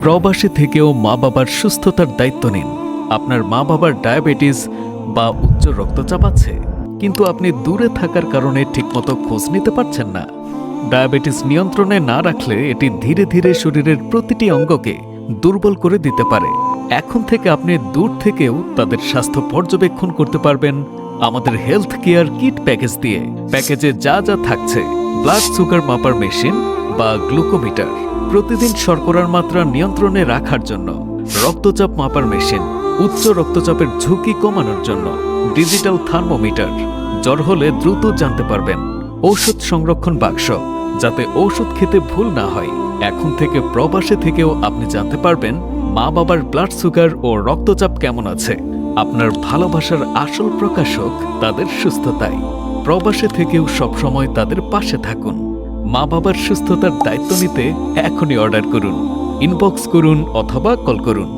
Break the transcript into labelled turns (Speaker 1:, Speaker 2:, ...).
Speaker 1: প্রবাসী থেকেও মা বাবার সুস্থতার দায়িত্ব নিন। আপনার মা বাবার ডায়াবেটিস বা উচ্চ রক্তচাপ আছে, কিন্তু আপনি দূরে থাকার কারণে ঠিকমতো খোঁজ নিতে পারছেন না। ডায়াবেটিস নিয়ন্ত্রণে না রাখলে এটি ধীরে ধীরে শরীরের প্রতিটি অঙ্গকে দুর্বল করে দিতে পারে। এখন থেকে আপনি দূর থেকেও তাদের স্বাস্থ্য পর্যবেক্ষণ করতে পারবেন আমাদের হেলথ কেয়ার কিট প্যাকেজ দিয়ে। প্যাকেজে যা যা থাকছে: ব্লাড সুগার মাপার মেশিন বা গ্লুকোমিটার, প্রতিদিন শর্করার মাত্রা নিয়ন্ত্রণে রাখার জন্য; রক্তচাপ মাপার মেশিন, উচ্চ রক্তচাপের ঝুঁকি কমানোর জন্য; ডিজিটাল থার্মোমিটার, জ্বর হলে দ্রুত জানতে পারবেন; ঔষধ সংরক্ষণ বাক্স, যাতে ঔষধ খেতে ভুল না হয়। এখন থেকে প্রবাসে থেকেও আপনি জানতে পারবেন মা বাবার ব্লাড সুগার ও রক্তচাপ কেমন আছে। আপনার ভালোবাসার আসল প্রকাশক তাদের সুস্থতাই। প্রবাসে থেকেও সবসময় তাদের পাশে থাকুন। মা বাবার সুস্থতার দায়িত্ব নিতে এখনই অর্ডার করুন, ইনবক্স করুন অথবা কল করুন।